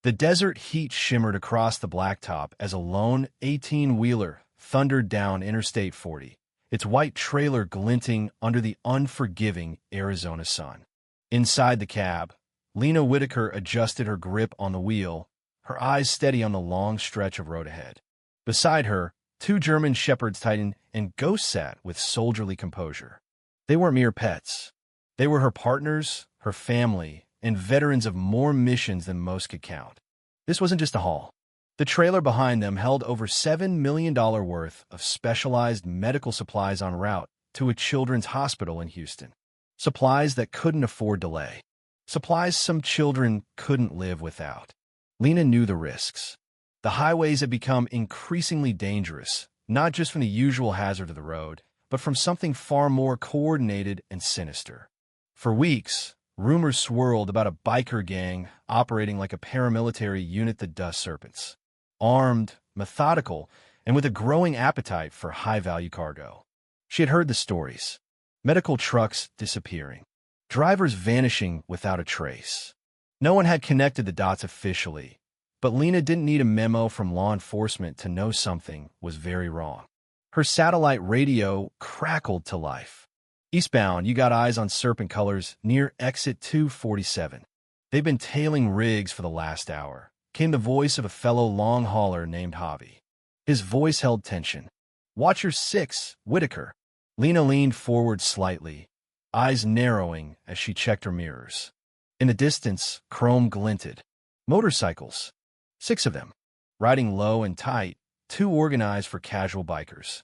The desert heat shimmered across the blacktop as a lone 18-wheeler thundered down Interstate 40, its white trailer glinting under the unforgiving Arizona sun. Inside the cab, Lena Whitaker adjusted her grip on the wheel, her eyes steady on the long stretch of road ahead. Beside her, two German shepherds Titan and Ghost sat with soldierly composure. They weren't mere pets. They were her partners, her family, and veterans of more missions than most could count. This wasn't just a haul. The trailer behind them held over $7 million worth of specialized medical supplies en route to a children's hospital in Houston. Supplies that couldn't afford delay. Supplies some children couldn't live without. Lena knew the risks. The highways had become increasingly dangerous, not just from the usual hazard of the road, but from something far more coordinated and sinister. For weeks, rumors swirled about a biker gang operating like a paramilitary unit that does serpents. Armed, methodical, and with a growing appetite for high-value cargo. She had heard the stories. Medical trucks disappearing. Drivers vanishing without a trace. No one had connected the dots officially, but Lena didn't need a memo from law enforcement to know something was very wrong. Her satellite radio crackled to life. Eastbound, you got eyes on serpent colors near exit 247. They've been tailing rigs for the last hour, came the voice of a fellow long hauler named Javi. His voice held tension. Watch your six, Whitaker. Lena leaned forward slightly, eyes narrowing as she checked her mirrors. In the distance, chrome glinted. Motorcycles. 6 of them. Riding low and tight, too organized for casual bikers.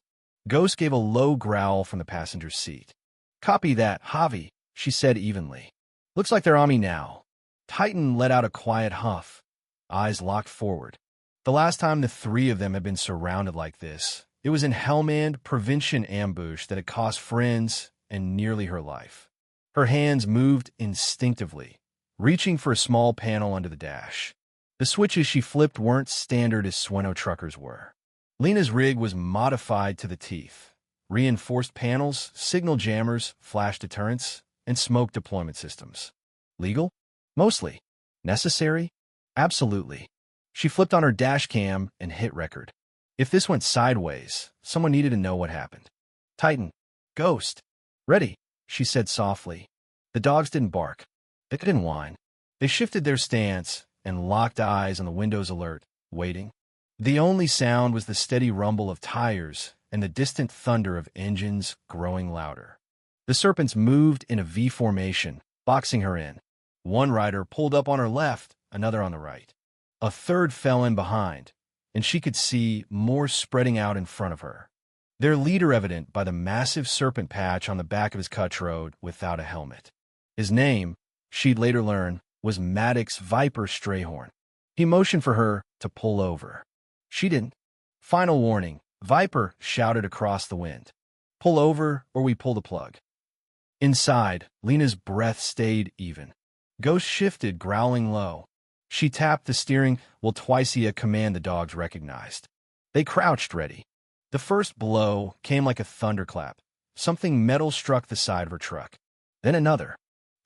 Ghost gave a low growl from the passenger seat. Copy that, Javi, she said evenly. Looks like they're on me now. Titan let out a quiet huff, eyes locked forward. The last time the 3 of them had been surrounded like this, it was in Helmand Provincian ambush that had cost friends and nearly her life. Her hands moved instinctively, reaching for a small panel under the dash. The switches she flipped weren't standard as Sweno truckers were. Lena's rig was modified to the teeth. Reinforced panels, signal jammers, flash deterrents, and smoke deployment systems. Legal? Mostly. Necessary? Absolutely. She flipped on her dash cam and hit record. If this went sideways, someone needed to know what happened. Titan. Ghost. Ready, she said softly. The dogs didn't bark. They didn't whine. They shifted their stance and locked eyes on the Windows alert, waiting. The only sound was the steady rumble of tires and the distant thunder of engines growing louder. The serpents moved in a V formation, boxing her in. One rider pulled up on her left, another on the right. A third fell in behind, and she could see more spreading out in front of her. Their leader evident by the massive serpent patch on the back of his Cutthroat without a helmet. His name, she'd later learn, was Maddox Viper Strayhorn. He motioned for her to pull over. She didn't. Final warning, Viper shouted across the wind. Pull over or we pull the plug. Inside, Lena's breath stayed even. Ghost shifted, growling low. She tapped the steering while twice a command the dogs recognized. They crouched ready. The first blow came like a thunderclap. Something metal struck the side of her truck. Then another.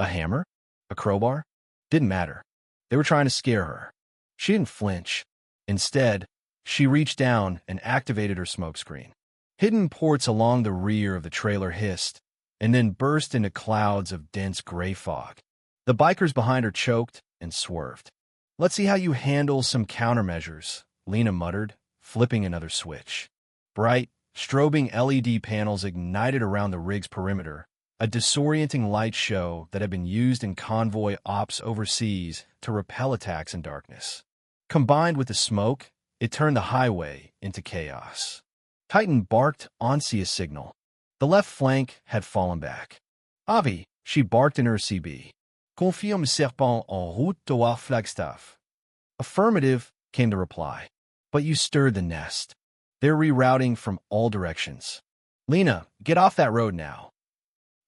A hammer? A crowbar? Didn't matter. They were trying to scare her. She didn't flinch. Instead, she reached down and activated her smokescreen. Hidden ports along the rear of the trailer hissed, and then burst into clouds of dense gray fog. The bikers behind her choked and swerved. Let's see how you handle some countermeasures, Lena muttered, flipping another switch. Bright, strobing LED panels ignited around the rig's perimeter, a disorienting light show that had been used in convoy ops overseas to repel attacks in darkness. Combined with the smoke, it turned the highway into chaos. Titan barked onto a signal. The left flank had fallen back. Avi, she barked in her CB. Confirme serpent en route toward Flagstaff. Affirmative, came the reply. But you stirred the nest. They're rerouting from all directions. Lena, get off that road now.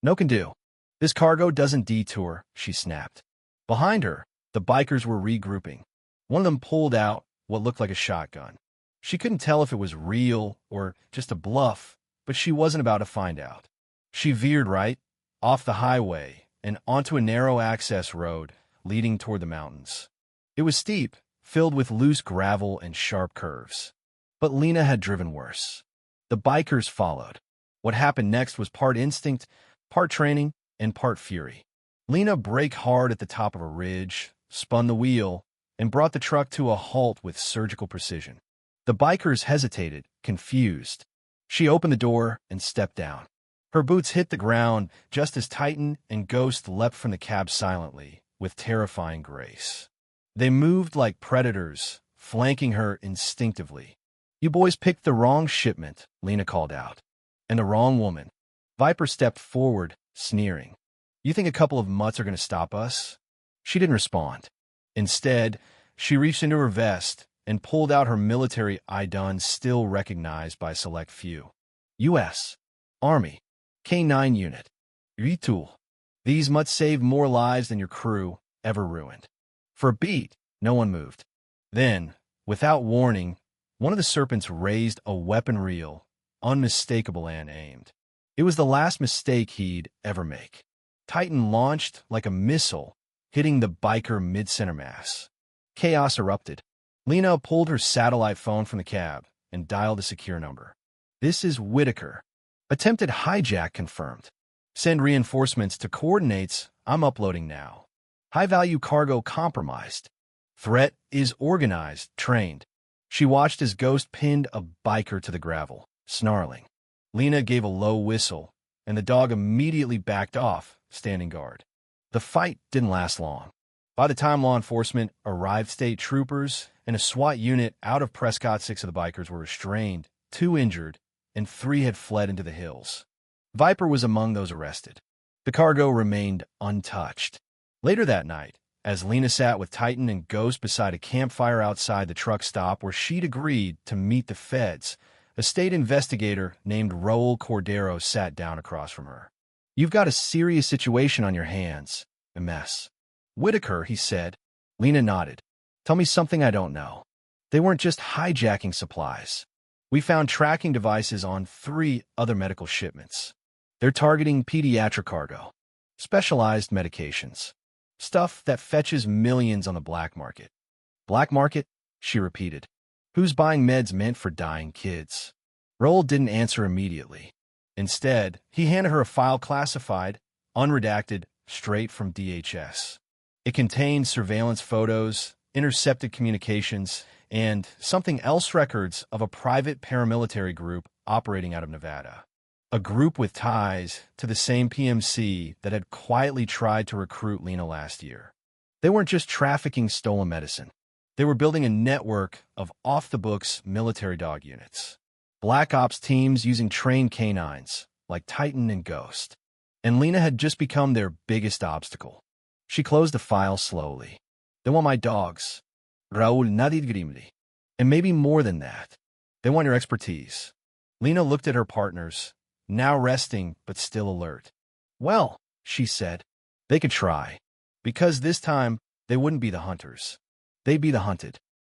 No can do. This cargo doesn't detour, she snapped. Behind her, the bikers were regrouping. One of them pulled out what looked like a shotgun. She couldn't tell if it was real or just a bluff, but she wasn't about to find out. She veered right, off the highway, and onto a narrow access road leading toward the mountains. It was steep, filled with loose gravel and sharp curves. But Lena had driven worse. The bikers followed. What happened next was part instinct, part training, and part fury. Lena braked hard at the top of a ridge, spun the wheel, and brought the truck to a halt with surgical precision. The bikers hesitated, confused. She opened the door and stepped down. Her boots hit the ground just as Titan and Ghost leapt from the cab silently, with terrifying grace. They moved like predators, flanking her instinctively. "You boys picked the wrong shipment," Lena called out. "And the wrong woman." Viper stepped forward, sneering. "You think a couple of mutts are going to stop us?" She didn't respond. Instead, she reached into her vest and pulled out her military ID, still recognized by a select few. U.S. Army, K9 unit, retool. These mutts saved more lives than your crew ever ruined. For a beat, no one moved. Then, without warning, one of the serpents raised a weapon reel, unmistakable and aimed. It was the last mistake he'd ever make. Titan launched like a missile, hitting the biker mid-center mass. Chaos erupted. Lena pulled her satellite phone from the cab and dialed a secure number. "This is Whitaker. Attempted hijack confirmed. Send reinforcements to coordinates. I'm uploading now. High-value cargo compromised. Threat is organized, trained." She watched as Ghost pinned a biker to the gravel, snarling. Lena gave a low whistle, and the dog immediately backed off, standing guard. The fight didn't last long. By the time law enforcement arrived, state troopers and a SWAT unit out of Prescott, 6 of the bikers were restrained, 2 injured, and 3 had fled into the hills. Viper was among those arrested. The cargo remained untouched. Later that night, as Lena sat with Titan and Ghost beside a campfire outside the truck stop where she'd agreed to meet the feds, a state investigator named Raul Cordero sat down across from her. "You've got a serious situation on your hands, a mess." "Whitaker," he said. Lena nodded. "Tell me something I don't know." "They weren't just hijacking supplies. We found tracking devices on 3 other medical shipments. They're targeting pediatric cargo, specialized medications, stuff that fetches millions on the black market." "Black market?" she repeated. "Who's buying meds meant for dying kids?" Raul didn't answer immediately. Instead, he handed her a file classified, unredacted, straight from DHS. It contained surveillance photos, intercepted communications, and something else, records of a private paramilitary group operating out of Nevada. A group with ties to the same PMC that had quietly tried to recruit Lena last year. They weren't just trafficking stolen medicine. They were building a network of off-the-books military dog units. Black Ops teams using trained K9s, like Titan and Ghost. And Lena had just become their biggest obstacle. She closed the file slowly. "They want my dogs, Raul Nadidgrimli. And maybe more than that. They want your expertise." Lena looked at her partners, now resting but still alert. "Well," she said, "they could try. Because this time, they wouldn't be the hunters. They'd be the hunted."